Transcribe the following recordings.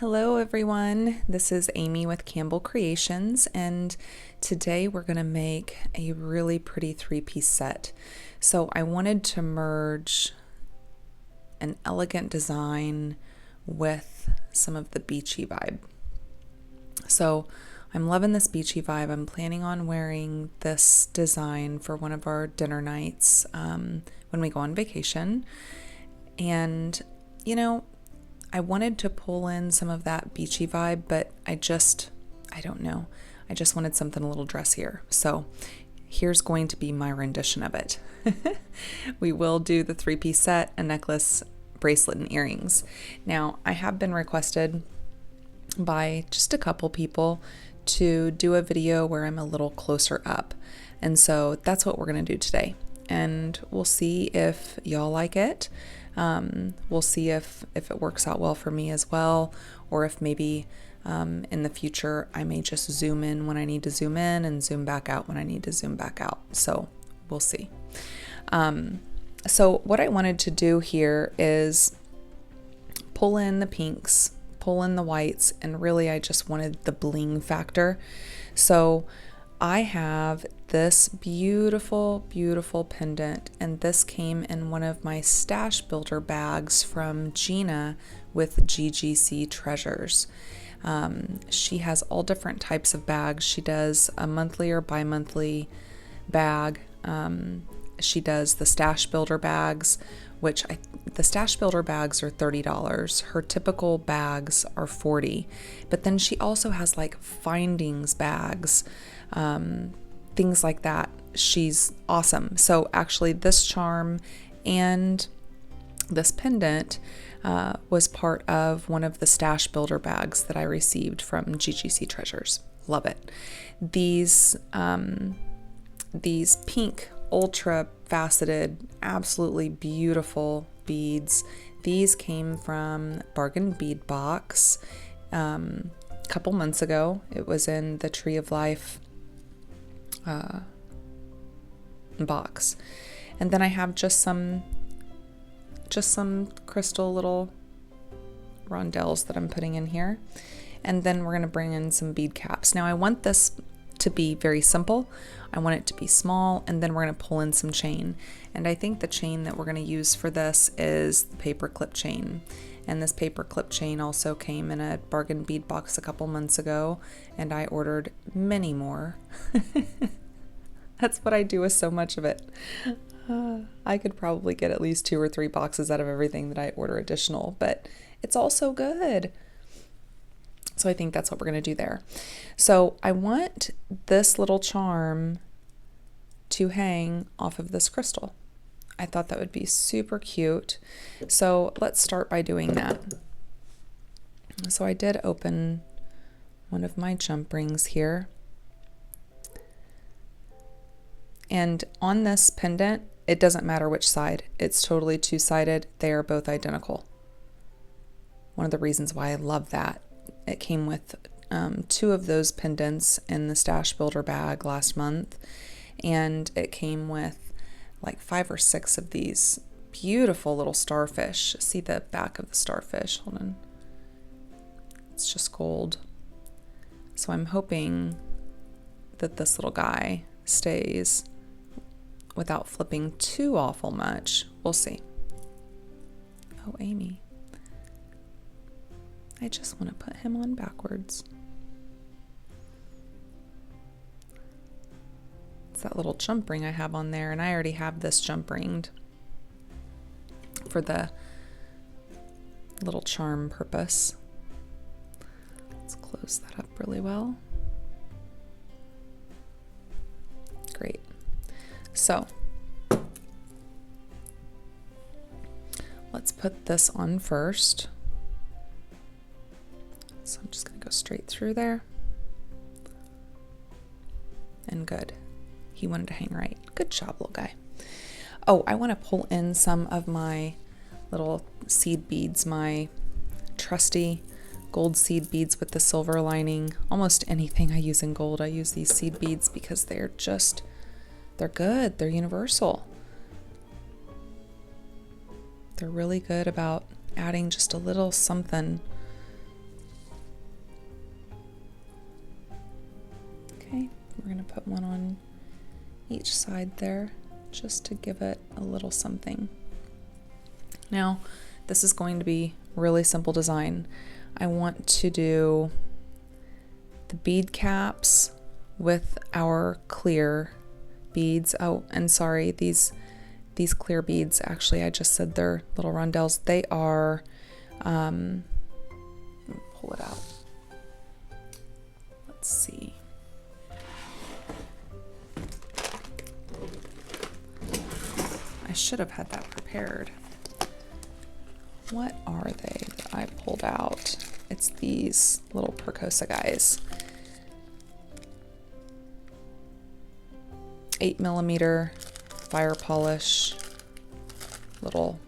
Hello everyone, this is Amy with Campbell Creations, and today we're going to make a really pretty three-piece set. So I wanted to merge an elegant design with some of the beachy vibe. So I'm loving this beachy vibe. I'm planning on wearing this design for one of our dinner nights when we go on vacation. And I wanted to pull in some of that beachy vibe, but I don't know. I just wanted something a little dressier. So here's going to be my rendition of it. We will do the three-piece set, a necklace, bracelet, and earrings. Now, I have been requested by just a couple people to do a video where I'm a little closer up. And so that's what we're going to do today. And we'll see if y'all like it. We'll see if it works out well for me as well, or if maybe in the future I may just zoom in when I need to zoom in and zoom back out when I need to zoom back out. So we'll see. So what I wanted to do here is pull in the pinks, pull in the whites, and really I just wanted the bling factor. So I have this beautiful, beautiful pendant, and this came in one of my stash builder bags from Gina with GGC Treasures. She has all different types of bags. She does a monthly or bi-monthly bag. She does the stash builder bags, the stash builder bags are $30. Her typical bags are $40. But then she also has like findings bags, things like that. She's awesome. So actually this charm and this pendant was part of one of the stash builder bags that I received from GGC Treasures. Love it. These pink ultra faceted, absolutely beautiful beads. These came from Bargain Bead Box a couple months ago. It was in the Tree of Life box. And then I have just some crystal little rondelles that I'm putting in here. And then we're going to bring in some bead caps. Now I want this to be very simple. I want it to be small, and then we're going to pull in some chain. And I think the chain that we're going to use for this is the paperclip chain. And this paperclip chain also came in a Bargain Bead Box a couple months ago, and I ordered many more. That's what I do with so much of it. I could probably get at least 2 or 3 boxes out of everything that I order additional, but it's all so good. So I think that's what we're going to do there. So I want this little charm to hang off of this crystal. I thought that would be super cute. So let's start by doing that. So I did open one of my jump rings here. And on this pendant, it doesn't matter which side. It's totally two-sided. They are both identical. One of the reasons why I love that. It came with 2 of those pendants in the stash builder bag last month, and it came with like 5 or 6 of these beautiful little starfish. See the back of the starfish? Hold on. It's just gold. So I'm hoping that this little guy stays without flipping too awful much. We'll see. Oh, Amy. I just want to put him on backwards. It's that little jump ring I have on there, and I already have this jump ringed for the little charm purpose. Let's close that up really well. Great. So let's put this on first. So I'm just going to go straight through there. And good. He wanted to hang right. Good job, little guy. Oh, I want to pull in some of my little seed beads, my trusty gold seed beads with the silver lining. Almost anything I use in gold, I use these seed beads because they're good. They're universal. They're really good about adding just a little something going to put one on each side there just to give it a little something. Now, this is going to be really simple design. I want to do the bead caps with our clear beads. Oh, and sorry, these clear beads, actually, I just said they're little rondelles. They are, pull it out. Let's see. I should have had that prepared. What are they that I pulled out? It's these little Preciosa guys. 8mm fire polish little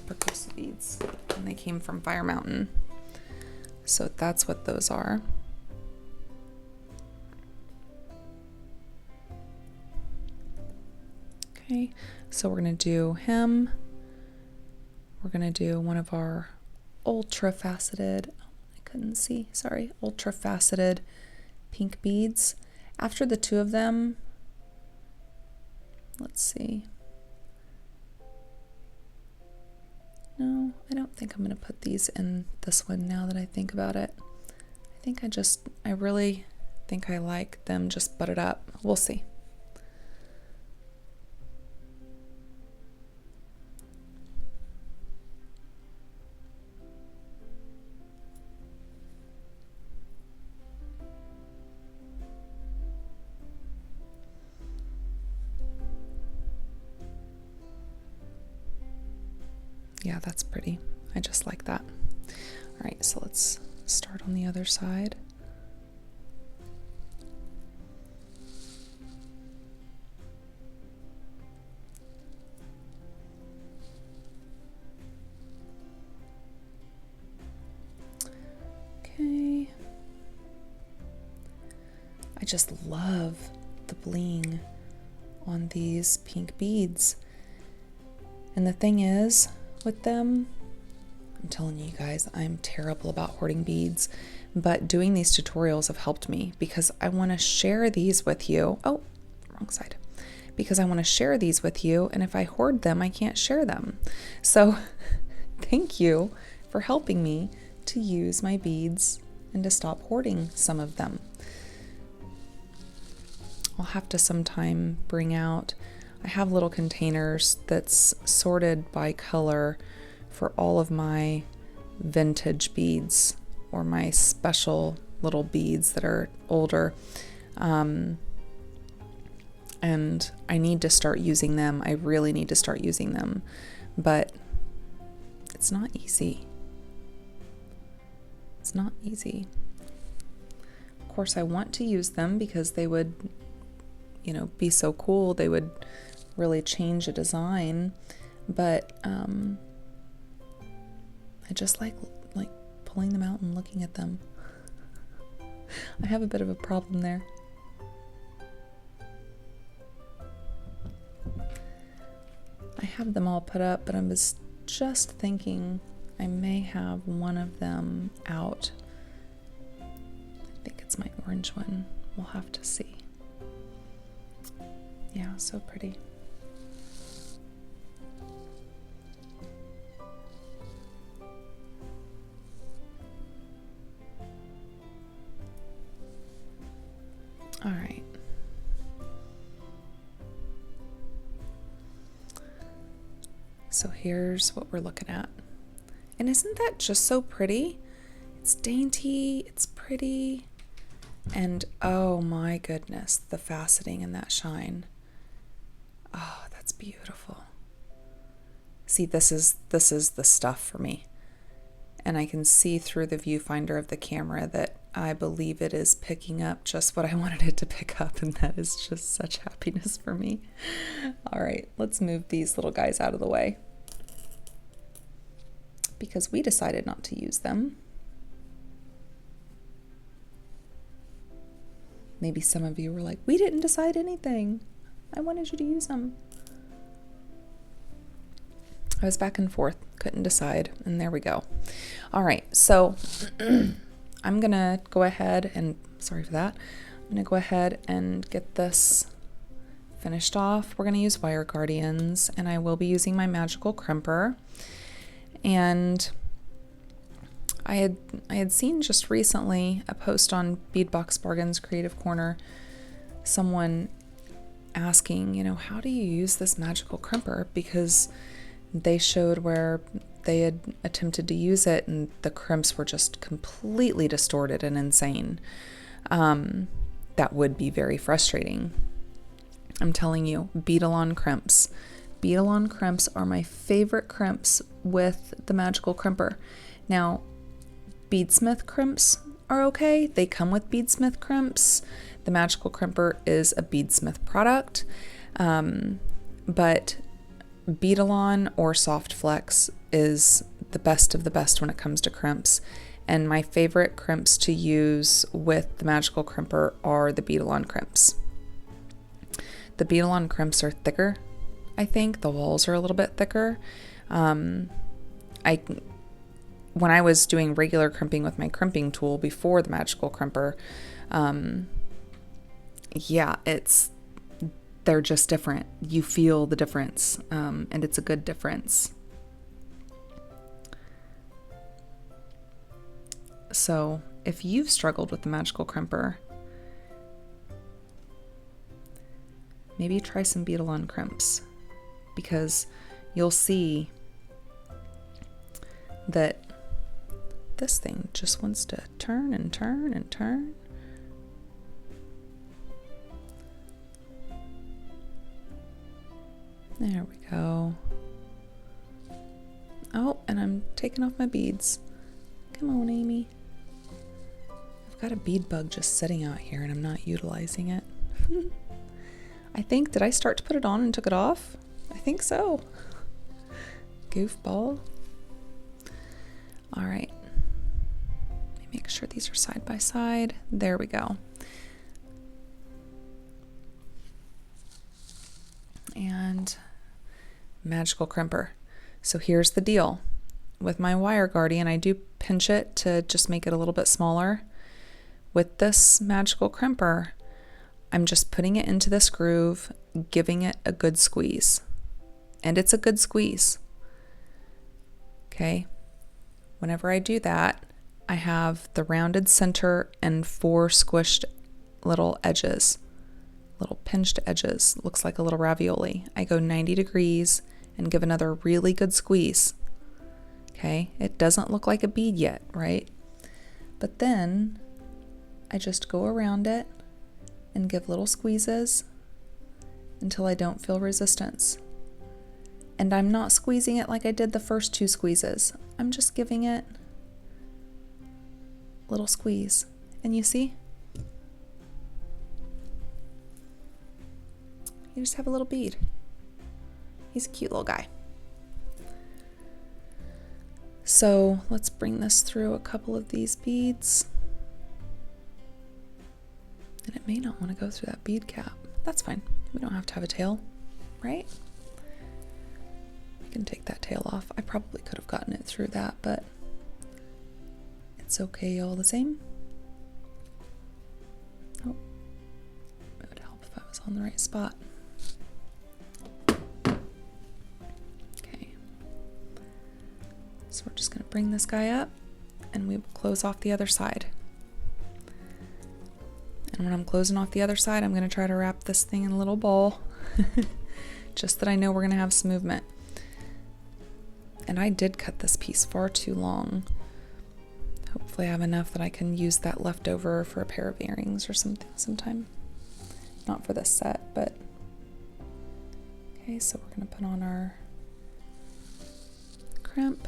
Preciosa beads, and they came from Fire Mountain. So that's what those are. Okay, so we're gonna do him. We're gonna do one of our ultra faceted, I couldn't see, sorry, ultra faceted pink beads. After the two of them, let's see. No, I don't think I'm gonna put these in this one now that I think about it. I really think I like them just butted up. We'll see. Yeah, that's pretty. I just like that. All right, so let's start on the other side. Okay. I just love the bling on these pink beads. And the thing is, with them, I'm telling you guys, I'm terrible about hoarding beads, but doing these tutorials have helped me because I want to share these with you. Oh, wrong side. Because I want to share these with you, and if I hoard them, I can't share them. So thank you for helping me to use my beads and to stop hoarding some of them. I'll have to sometime bring out, I have little containers that's sorted by color for all of my vintage beads or my special little beads that are older. And I need to start using them. I really need to start using them, but it's not easy. It's not easy. Of course, I want to use them because they would, you know, be so cool. They would really change a design, but I just like pulling them out and looking at them. I have a bit of a problem there. I have them all put up, but I was just thinking I may have one of them out. I think it's my orange one. We'll have to see. Yeah, so pretty. All right. So here's what we're looking at. And isn't that just so pretty? It's dainty, it's pretty, and oh my goodness, the faceting and that shine. Oh, that's beautiful. See, this is the stuff for me. And I can see through the viewfinder of the camera that I believe it is picking up just what I wanted it to pick up, and that is just such happiness for me. All right, let's move these little guys out of the way because we decided not to use them. Maybe some of you were like, we didn't decide anything. I wanted you to use them. I was back and forth, couldn't decide, and there we go. All right, so I'm gonna go ahead and, sorry for that, I'm going to go ahead and get this finished off. We're going to use wire guardians, and I will be using my magical crimper. And I had seen just recently a post on BBBox Bargain's Creative Corner, someone asking, you know, how do you use this magical crimper? Because they showed where they had attempted to use it and the crimps were just completely distorted and insane. That would be very frustrating. I'm telling you, bead-along crimps. Bead-along crimps are my favorite crimps with the magical crimper. Now, beadsmith crimps are okay. They come with beadsmith crimps. The magical crimper is a beadsmith product, but bead-along or soft flex is the best of the best when it comes to crimps. And my favorite crimps to use with the magical crimper are the bead-along crimps. The bead-along crimps are thicker, I think. The walls are a little bit thicker. When I was doing regular crimping with my crimping tool before the magical crimper, they're just different. You feel the difference, and it's a good difference. So if you've struggled with the magical crimper, maybe try some bead-along crimps, because you'll see that this thing just wants to turn and turn and turn. There we go. Oh, and I'm taking off my beads. Come on, Amy. I've got a bead bug just sitting out here and I'm not utilizing it. I think, did I start to put it on and took it off? I think so. Goofball. All right. Let me make sure these are side by side. There we go. And magical crimper. So here's the deal. With my wire guardian, I do pinch it to just make it a little bit smaller. With this magical crimper, I'm just putting it into this groove, giving it a good squeeze. And it's a good squeeze. Okay. Whenever I do that, I have the rounded center and 4 squished little edges, little pinched edges. Looks like a little ravioli. I go 90 degrees and give another really good squeeze. Okay, it doesn't look like a bead yet, right? But then I just go around it and give little squeezes until I don't feel resistance. And I'm not squeezing it like I did the first 2 squeezes. I'm just giving it a little squeeze. And you see? You just have a little bead. He's a cute little guy. So let's bring this through a couple of these beads. And it may not want to go through that bead cap. That's fine. We don't have to have a tail, right? We can take that tail off. I probably could have gotten it through that, but it's okay all the same. Oh, it would help if I was on the right spot. So we're just going to bring this guy up and we will close off the other side. And when I'm closing off the other side, I'm going to try to wrap this thing in a little ball just that I know we're going to have some movement. And I did cut this piece far too long. Hopefully I have enough that I can use that leftover for a pair of earrings or something sometime. Not for this set, but okay, so we're going to put on our crimp.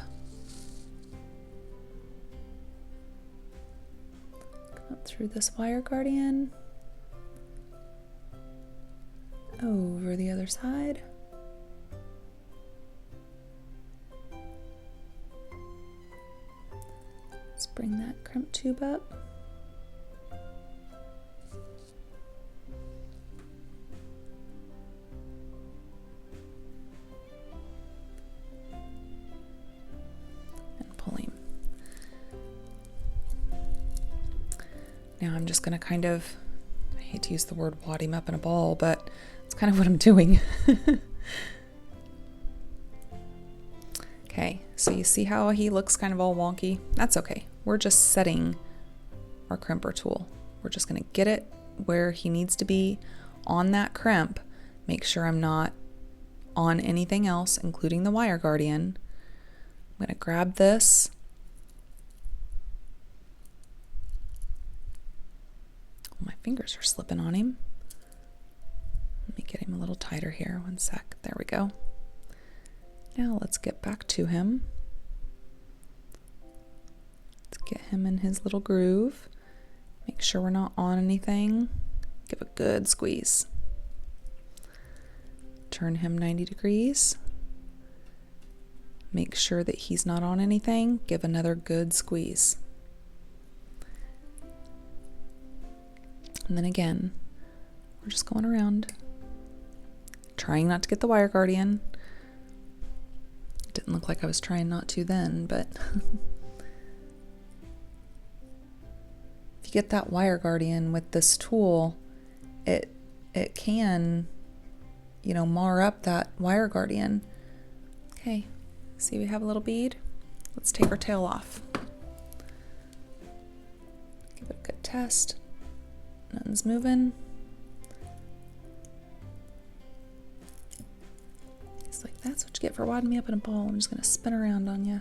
Up through this wire guardian, over the other side, let's bring that crimp tube up, and pull him. Now I'm just going to kind of, I to use the word wad him up in a ball, but it's kind of what I'm doing. Okay, so you see how he looks kind of all wonky? That's okay. We're just setting our crimper tool. We're just going to get it where he needs to be on that crimp. Make sure I'm not on anything else, including the wire guardian. I'm going to grab this. Oh, my fingers are slipping on him. Let me get him a little tighter here. One sec. There we go. Now let's get back to him. Let's get him in his little groove. Make sure we're not on anything. Give a good squeeze. Turn him 90 degrees. Make sure that he's not on anything. Give another good squeeze. And then again, we're just going around, trying not to get the wire guardian. Didn't look like I was trying not to then, but if you get that wire guardian with this tool, it can, you know, mar up that wire guardian. Okay, see we have a little bead. Let's take our tail off. Give it a good test. Nothing's moving. Like, that's what you get for wadding me up in a ball. I'm just going to spin around on you.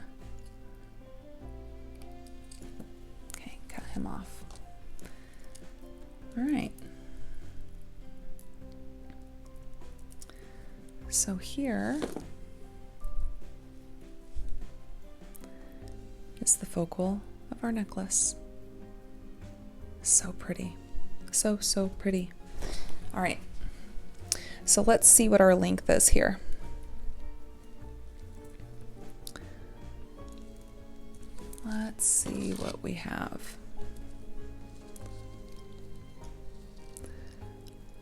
Okay, cut him off. All right. So here is the focal of our necklace. So pretty. So, so pretty. All right. So let's see what our length is here. Let's see what we have.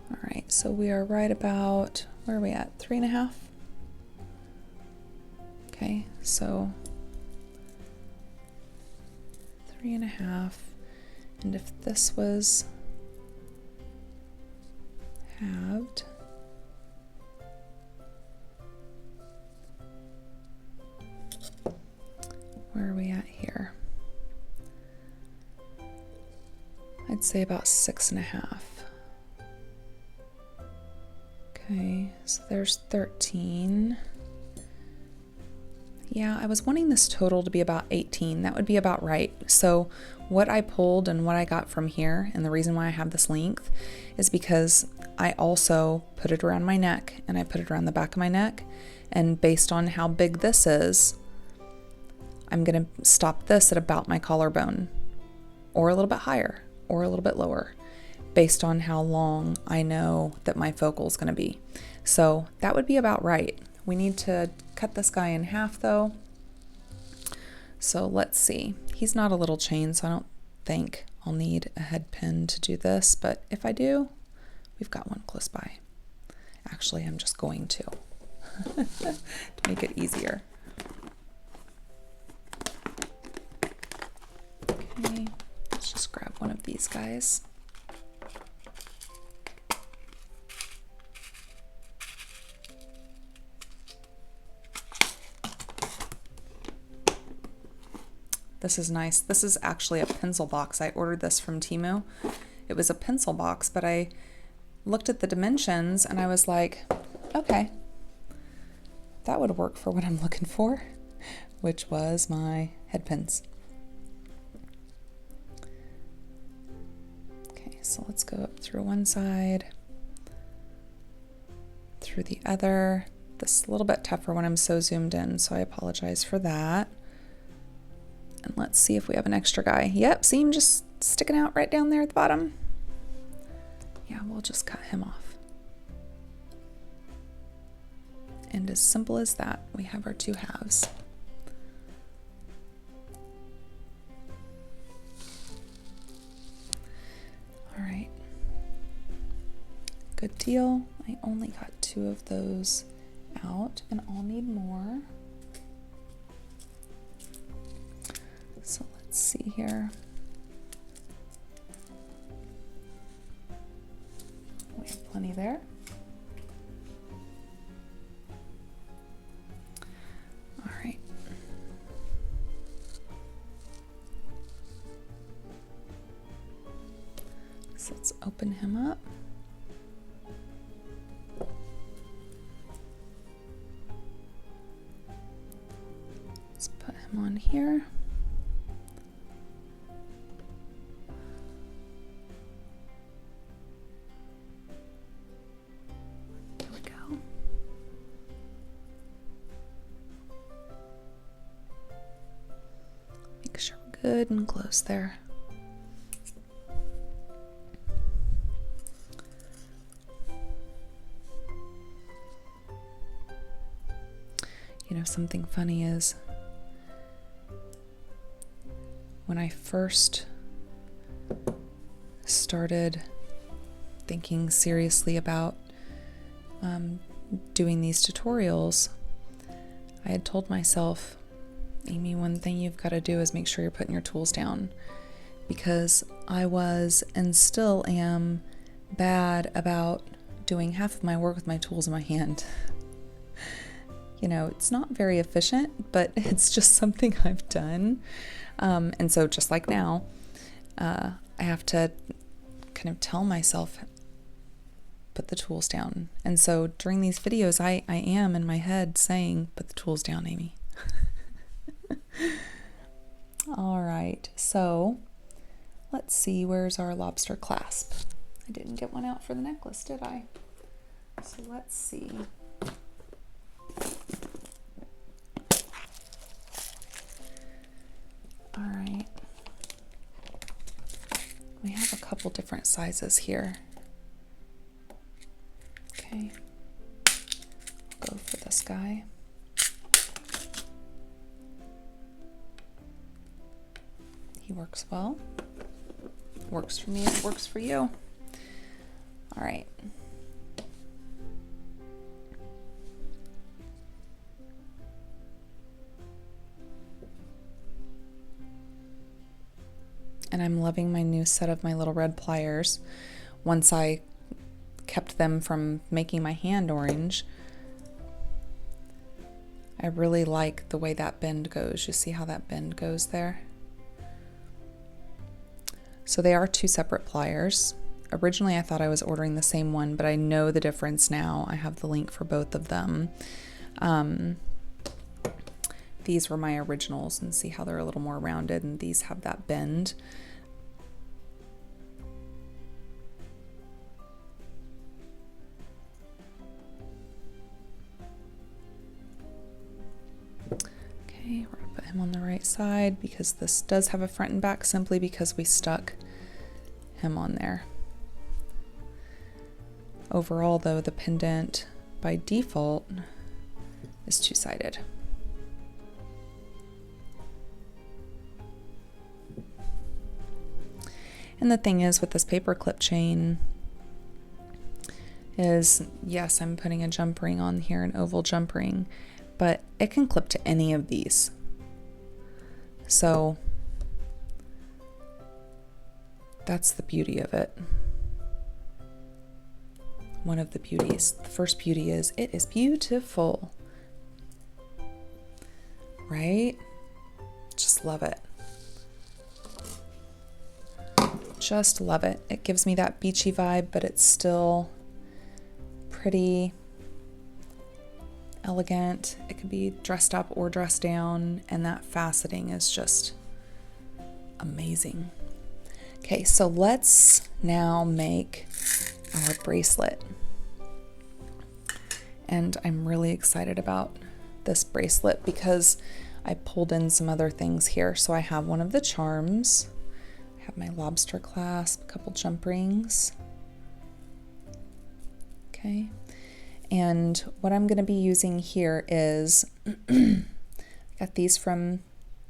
All right, so we are right about, where are we at? 3.5? Okay, so 3.5. And if this was halved, where are we at here? I'd say about 6.5. Okay, so there's 13. Yeah, I was wanting this total to be about 18. That would be about right. So what I pulled and what I got from here, and the reason why I have this length, is because I also put it around my neck and I put it around the back of my neck. And based on how big this is, I'm going to stop this at about my collarbone, or a little bit higher, or a little bit lower, based on how long I know that my focal is going to be. So that would be about right. We need to cut this guy in half though. So let's see. He's not a little chain, so I don't think I'll need a head pin to do this, but if I do, we've got one close by. Actually, I'm just going to make it easier. Okay, let's just grab one of these guys. This is nice. This is actually a pencil box. I ordered this from Temu. It was a pencil box, but I looked at the dimensions and I was like, okay, that would work for what I'm looking for, which was my head pins. Okay, so let's go up through one side, through the other. This is a little bit tougher when I'm so zoomed in, so I apologize for that. And let's see if we have an extra guy. Yep, see him just sticking out right down there at the bottom? Yeah, we'll just cut him off. And as simple as that, we have our two halves. All right. Good deal. I only got 2 of those out, and I'll need more. So let's see here. Plenty there. All right. So let's open him up. Let's put him on here. There we go. Make sure we're good and close there. You know, something funny is when I first started thinking seriously about doing these tutorials, I had told myself, Amy, one thing you've got to do is make sure you're putting your tools down, because I was and still am bad about doing half of my work with my tools in my hand. You know, it's not very efficient, but it's just something I've done. And so just like now, I have to kind of tell myself, put the tools down. And so during these videos, I am in my head saying, put the tools down, Amy. All right, so let's see, where's our lobster clasp? I didn't get one out for the necklace, did I? So let's see. All right, we have a couple different sizes here. Okay, I'll go for this guy. He works well. Works for me, it works for you. All right. And I'm loving my new set of my little red pliers. Once I kept them from making my hand orange, I really like the way that bend goes. You see how that bend goes there? So they are two separate pliers. Originally I thought I was ordering the same one, but I know the difference now. I have the link for both of them. These were my originals, and see how they're a little more rounded, and these have that bend. Okay, we're gonna put him on the right side because this does have a front and back simply because we stuck him on there. Overall though, the pendant by default is two-sided. And the thing is with this paperclip chain is, yes, I'm putting a jump ring on here, an oval jump ring, but it can clip to any of these. So that's the beauty of it. One of the beauties. The first beauty is it is beautiful, right? Just love it. Just love it. It gives me that beachy vibe, but it's still pretty elegant. It could be dressed up or dressed down, and that faceting is just amazing. Okay, so let's now make our bracelet. And I'm really excited about this bracelet because I pulled in some other things here. So I have one of the charms. I have my lobster clasp, a couple jump rings. Okay. And what I'm going to be using here is, I got these from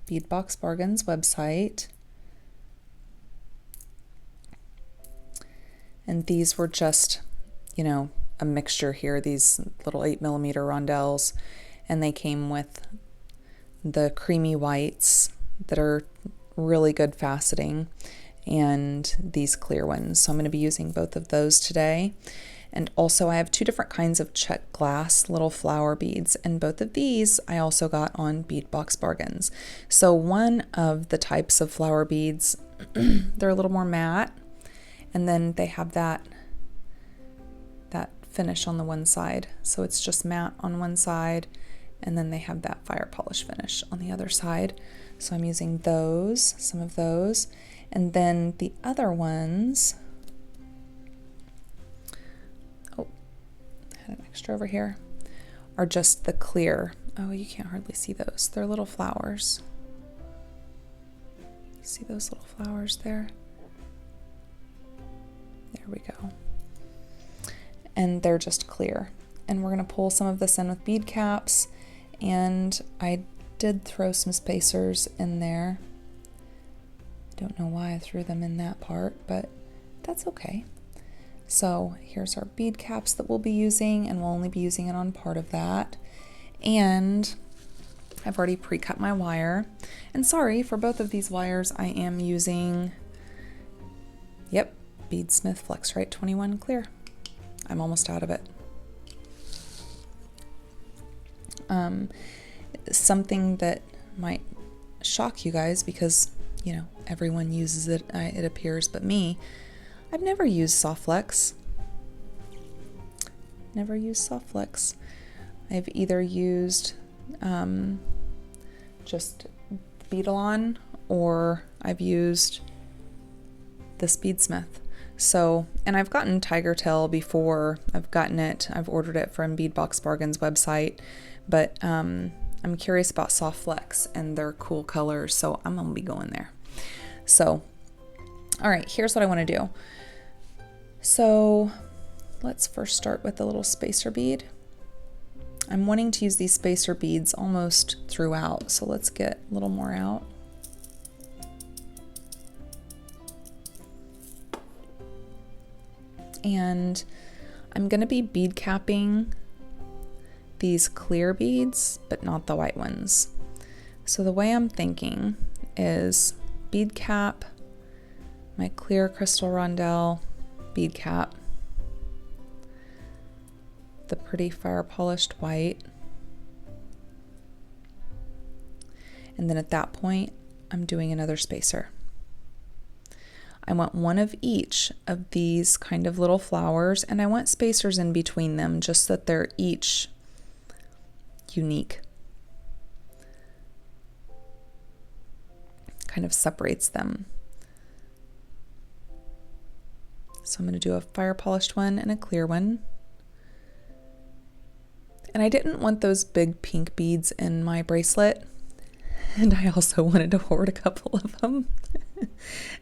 BBBox Bargain's website. And these were just, you know, a mixture here, these little 8mm rondelles. And they came with the creamy whites that are really good faceting and these clear ones. So I'm going to be using both of those today. And also I have two different kinds of Czech glass little flower beads, and both of these I also got on Bead Box Bargains. So one of the types of flower beads, they're a little more matte, and then they have that finish on the one side. So it's just matte on one side, and then they have that fire polish finish on the other side. So I'm using those, some of those. And then the other ones, oh, I had an extra over here, are just the clear. Oh, you can't hardly see those. They're little flowers. You see those little flowers there? There we go. And they're just clear. And we're gonna pull some of this in with bead caps, and I did throw some spacers in there. Don't know why I threw them in that part, but that's okay. So here's our bead caps that we'll be using, and we'll only be using it on part of that. And I've already pre-cut my wire. And sorry, for both of these wires, I am using, yep, Beadsmith Flex-Rite 21 clear. I'm almost out of it. Something that might shock you guys, because you know everyone uses it, it appears, but me, I've never used Soft Flex. Never used Soft Flex. I've either used just Beadalon, or I've used this Beadsmith. So, and I've gotten Tiger Tail before. I've ordered it from Bead Box Bargains website, but I'm curious about Soft Flex and their cool colors, so I'm gonna be going there. So, all right, here's what I want to do. So let's first start with the little spacer bead. I'm wanting to use these spacer beads almost throughout, so let's get a little more out. And I'm going to be bead capping these clear beads, but not the white ones. So the way I'm thinking is bead cap, my clear crystal rondelle, bead cap, the pretty fire polished white, and then at that point I'm doing another spacer. I want one of each of these kind of little flowers, and I want spacers in between them just so that they're each unique. Kind of separates them. So I'm going to do a fire polished one and a clear one. And I didn't want those big pink beads in my bracelet, and I also wanted to hoard a couple of them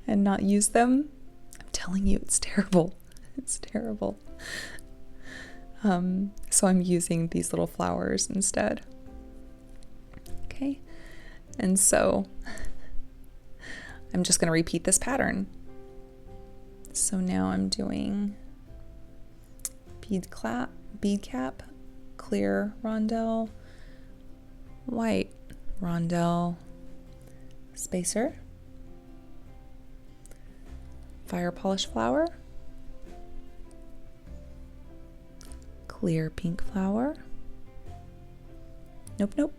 and not use them. I'm telling you, it's terrible. It's terrible. So I'm using these little flowers instead. Okay. And so I'm just going to repeat this pattern. So now I'm doing bead cap, clear rondelle, white rondelle, spacer, fire polish flower, clear pink flower, nope,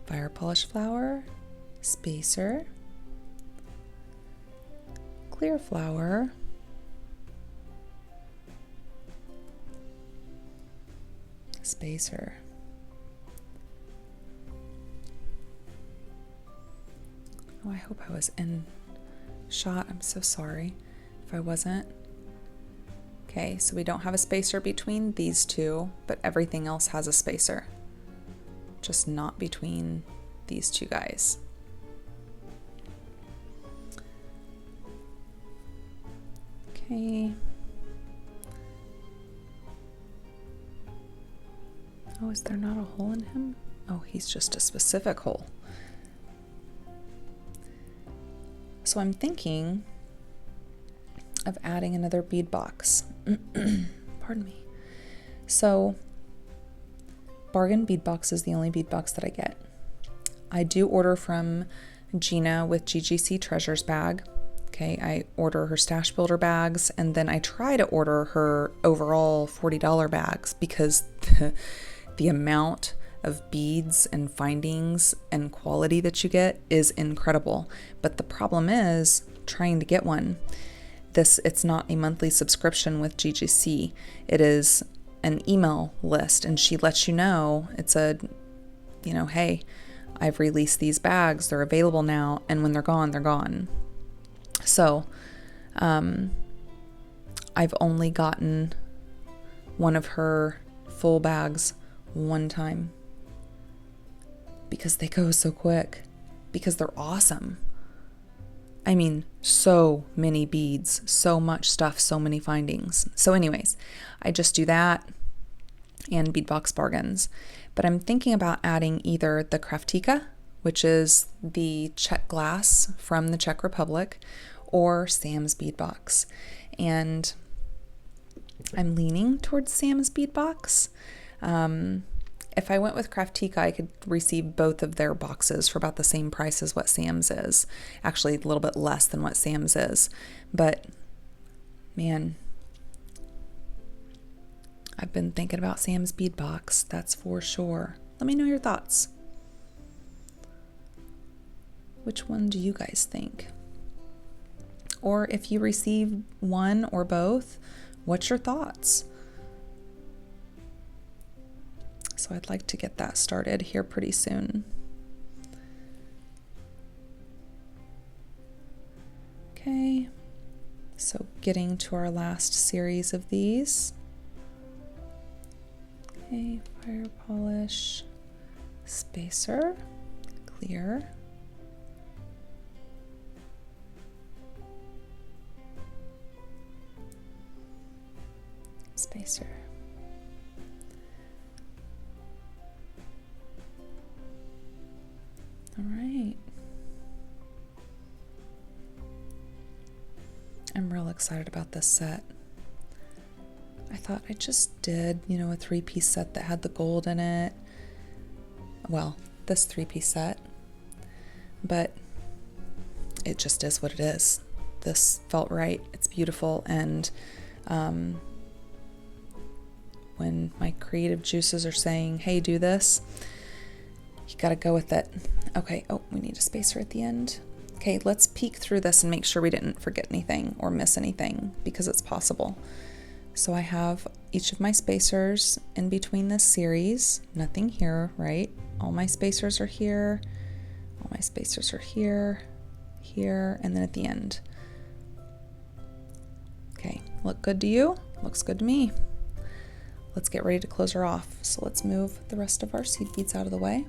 fire polish flower, spacer, clear flower, spacer. Oh, I hope I was in shot. I'm so sorry if I wasn't. Okay, so we don't have a spacer between these two, but everything else has a spacer. Just not between these two guys. Okay. Oh, is there not a hole in him? Oh, he's just a specific hole. So I'm thinking of adding another bead box. Pardon me. So Bargain Bead Box is the only bead box that I get. I do order from Gina with GGC Treasures bag. Okay, I order her stash builder bags, and then I try to order her overall $40 bags because the amount of beads and findings and quality that you get is incredible. But the problem is trying to get one. It's not a monthly subscription with GGC. It is an email list, and she lets you know, it's a, hey, I've released these bags, they're available now, and when they're gone, they're gone. So I've only gotten one of her full bags one time because they go so quick, because they're awesome. I mean, so many beads, so much stuff, so many findings. So anyways, I just do that and BBBox bargains. But I'm thinking about adding either the Craftica, which is the Czech glass from the Czech Republic, or Sam's Bead Box. And I'm leaning towards Sam's Bead Box. If I went with Craftica, I could receive both of their boxes for about the same price as what Sam's is. Actually, a little bit less than what Sam's is. But, man, I've been thinking about Sam's Bead Box, that's for sure. Let me know your thoughts. Which one do you guys think? Or if you receive one or both, what's your thoughts? So I'd like to get that started here pretty soon. Okay, so getting to our last series of these. Okay, fire polish, spacer, clear. Spacer. All right. I'm real excited about this set. I thought I just did, a 3-piece set that had the gold in it. Well, this 3-piece set. But it just is what it is. This felt right. It's beautiful. And when my creative juices are saying, hey, do this, you gotta go with it. Okay, oh, we need a spacer at the end. Okay, let's peek through this and make sure we didn't forget anything or miss anything, because it's possible. So I have each of my spacers in between this series. Nothing here, right? All my spacers are here. All my spacers are here, here, and then at the end. Okay, look good to you? Looks good to me. Let's get ready to close her off. So let's move the rest of our seed beads out of the way.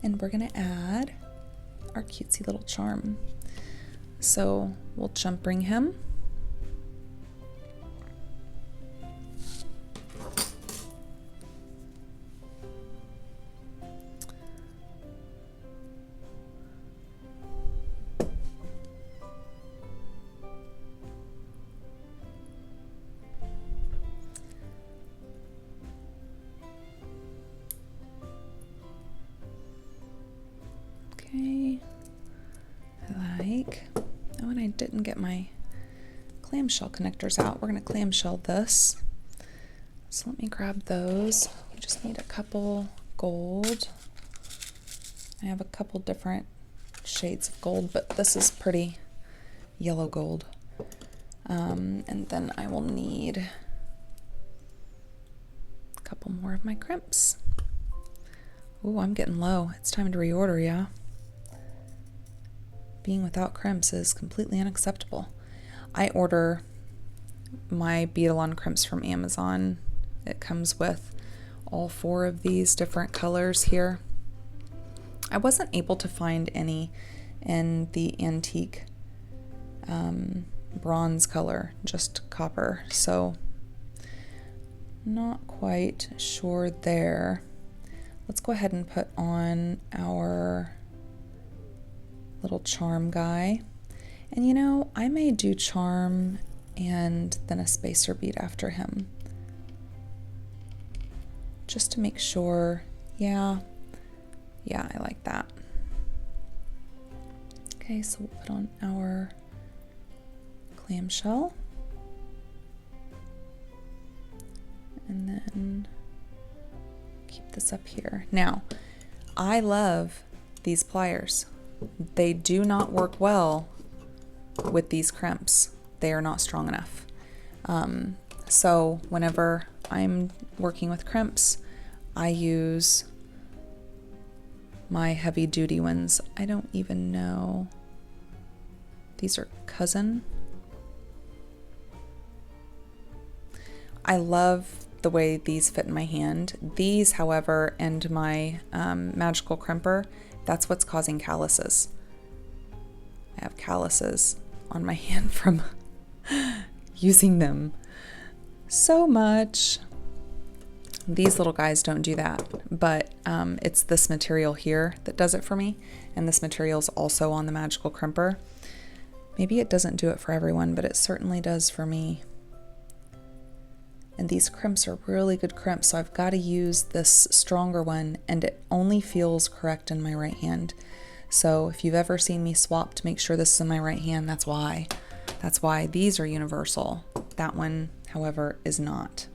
And we're gonna add our cutesy little charm. So we'll jump ring him. Okay, oh, and I didn't get my clamshell connectors out. We're gonna clamshell this. So let me grab those. We just need a couple gold. I have a couple different shades of gold, but this is pretty yellow gold. And then I will need a couple more of my crimps. Ooh, I'm getting low. It's time to reorder, yeah? Being without crimps is completely unacceptable. I order my Beadalon crimps from Amazon. It comes with all 4 of these different colors here. I wasn't able to find any in the antique bronze color, just copper, so not quite sure there. Let's go ahead and put on our little charm guy. And I may do charm and then a spacer bead after him, just to make sure. Yeah, I like that. Okay, so we'll put on our clamshell. And then keep this up here. Now, I love these pliers. They do not work well with these crimps. They are not strong enough. So whenever I'm working with crimps, I use my heavy duty ones. I don't even know. These are Cousin. I love the way these fit in my hand. These, however, and my magical crimper, that's what's causing calluses. I have calluses on my hand from using them so much. These little guys don't do that, but it's this material here that does it for me, and this material is also on the magical crimper. Maybe it doesn't do it for everyone, but it certainly does for me. And these crimps are really good crimps, so I've got to use this stronger one, and it only feels correct in my right hand. So if you've ever seen me swap to make sure this is in my right hand, that's why. That's why these are universal. That one, however, is not.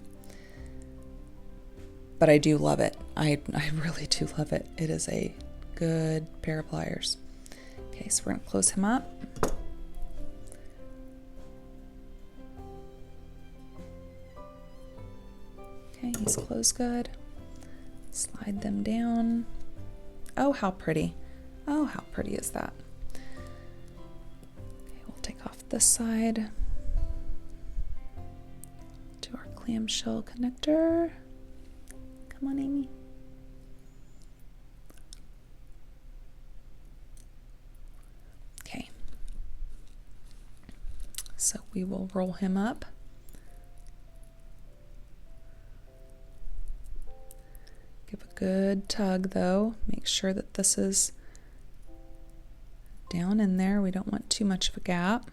But I do love it. I really do love it. It is a good pair of pliers. Okay, so we're going to close him up. Okay, he's closed good. Slide them down. Oh, how pretty. Oh, how pretty is that? Okay, we'll take off this side. Do our clamshell connector. Come on, Amy. Okay. So we will roll him up. Give a good tug though. Make sure that this is down in there. We don't want too much of a gap.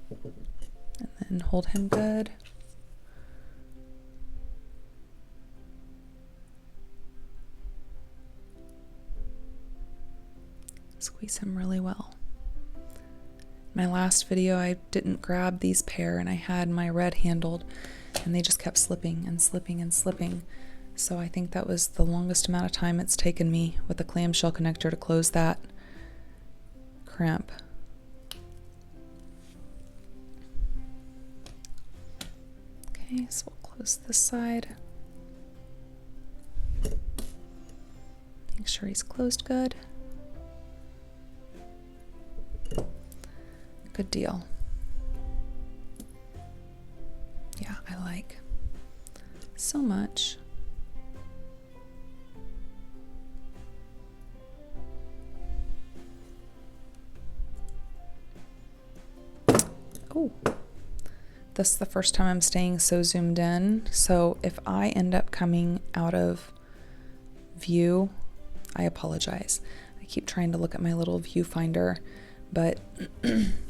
And then hold him good. Squeeze him really well. My last video I didn't grab these pair and I had my red handled and they just kept slipping and slipping and slipping. So I think that was the longest amount of time it's taken me with the clamshell connector to close that crimp. Okay, so we'll close this side. Make sure he's closed good. Good deal. Yeah, I like so much. Oh, this is the first time I'm staying so zoomed in. So if I end up coming out of view, I apologize. I keep trying to look at my little viewfinder, but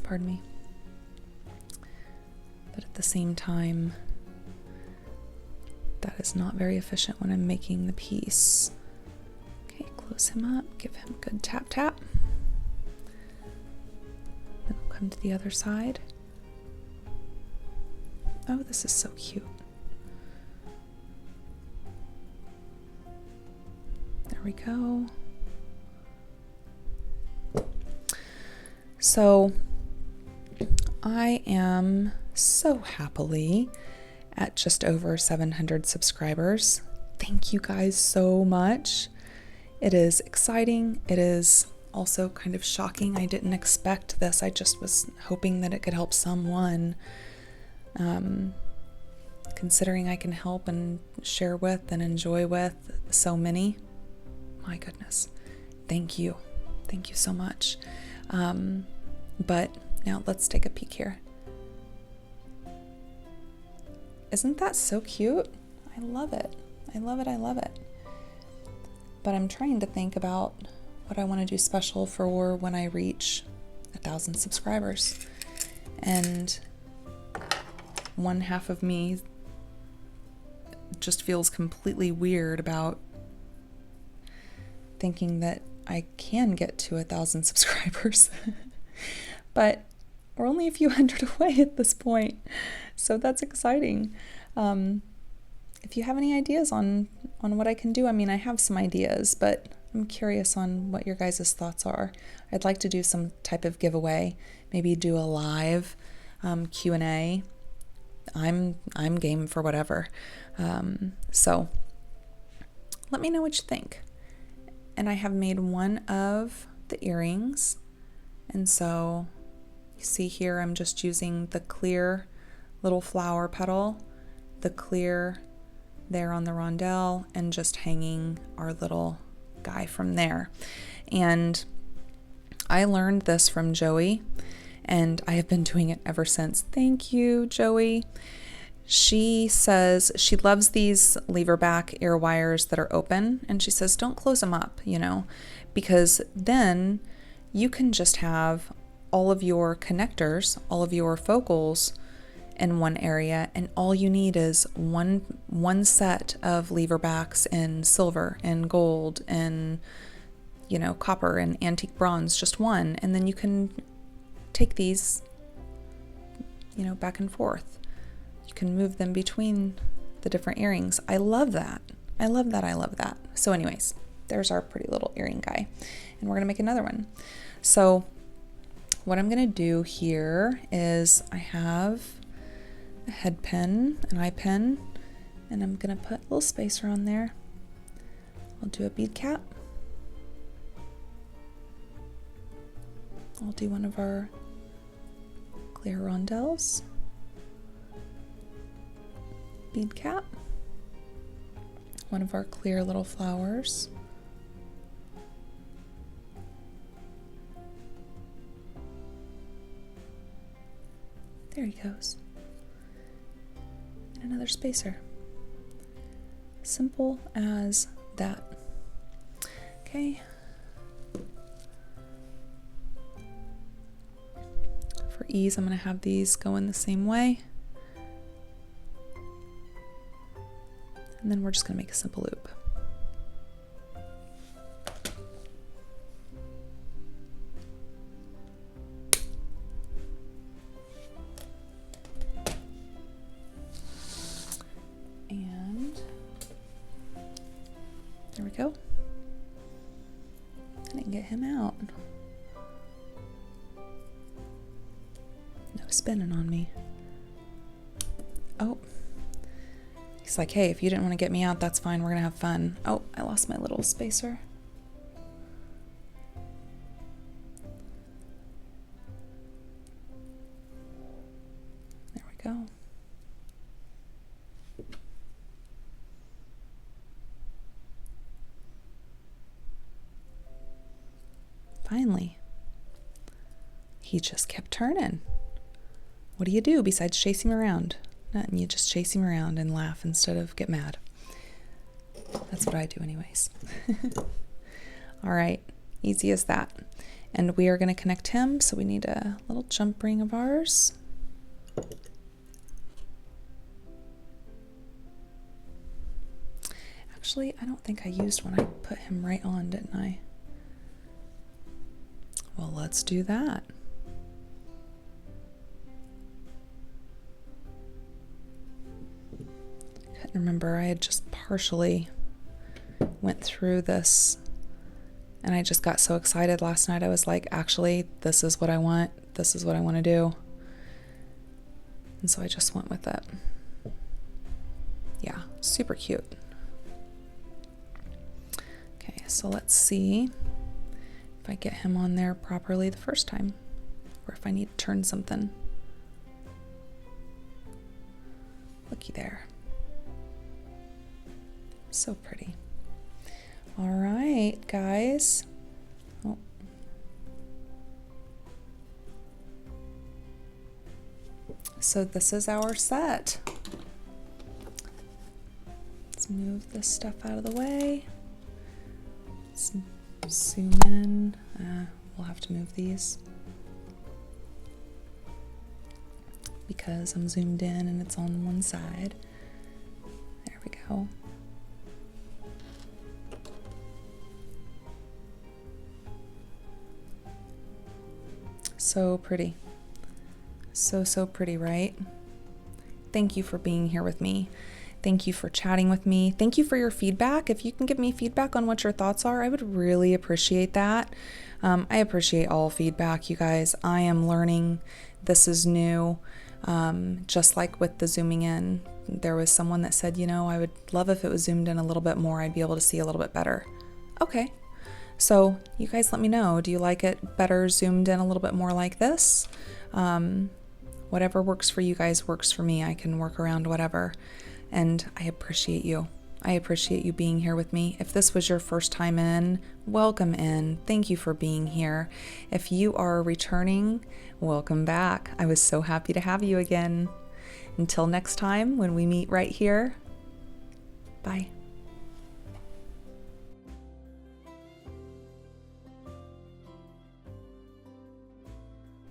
pardon me. But at the same time, that is not very efficient when I'm making the piece. Okay, close him up, give him a good tap tap. Then we'll come to the other side. Oh, this is so cute. There we go. So I am so happily at just over 700 subscribers. Thank you guys so much. It is exciting. It is also kind of shocking. I didn't expect this. I just was hoping that it could help someone. Considering I can help and share with and enjoy with so many, my goodness, thank you. Thank you so much. But now let's take a peek here. Isn't that so cute? I love it. I love it. I love it. But I'm trying to think about what I want to do special for when I reach 1,000 subscribers. And one half of me just feels completely weird about thinking that I can get to 1,000 subscribers. But we're only a few hundred away at this point, so that's exciting. If you have any ideas on what I can do, I mean, I have some ideas, but I'm curious on what your guys' thoughts are. I'd like to do some type of giveaway, maybe do a live Q&A. I'm game for whatever. So let me know what you think. And I have made one of the earrings, and so you see here I'm just using the clear little flower petal, the clear there on the rondelle, and just hanging our little guy from there. And I learned this from Joey, and I have been doing it ever since. Thank you, Joey. She says she loves these lever back ear wires that are open, and she says don't close them up, because then you can just have all of your connectors, all of your focals in one area, and all you need is one set of lever backs in silver and gold and copper and antique bronze, just one, and then you can take these back and forth. You can move them between the different earrings. I love that. I love that. So anyways, there's our pretty little earring guy, and we're gonna make another one. So what I'm gonna do here is I have a head pin, an eye pin, and I'm gonna put a little spacer on there. I'll do a bead cap. I'll do one of our clear rondelles, bead cap, one of our clear little flowers, there he goes, and another spacer. Simple as that. Okay. For ease, I'm going to have these go in the same way. And then we're just going to make a simple loop. And there we go. I didn't get him out. No spinning on me. Oh. He's like, hey, if you didn't want to get me out, that's fine. We're going to have fun. Oh, I lost my little spacer. There we go. Finally. He just kept turning. What do you do besides chase him around? Nothing, you just chase him around and laugh instead of get mad. That's what I do anyways. All right, easy as that. And we are going to connect him, so we need a little jump ring of ours. Actually, I don't think I used one. I put him right on, didn't I? Well, let's do that. Remember, I had just partially went through this, and I just got so excited last night. I was like, actually, this is what I want. This is what I want to do. And so I just went with it. Yeah, super cute. Okay, so let's see if I get him on there properly the first time, or if I need to turn something. Looky there. So pretty. All right, guys. Oh. So this is our set. Let's move this stuff out of the way. Let's zoom in. We'll have to move these because I'm zoomed in and it's on one side. There we go. So pretty. So, so pretty, right? Thank you for being here with me. Thank you for chatting with me. Thank you for your feedback. If you can give me feedback on what your thoughts are, I would really appreciate that. I appreciate all feedback, you guys. I am learning. This is new. Just like with the zooming in, there was someone that said, I would love if it was zoomed in a little bit more. I'd be able to see a little bit better. Okay. So you guys let me know. Do you like it better zoomed in a little bit more like this? Whatever works for you guys works for me. I can work around whatever. And I appreciate you. I appreciate you being here with me. If this was your first time in, welcome in. Thank you for being here. If you are returning, welcome back. I was so happy to have you again. Until next time, when we meet right here, bye.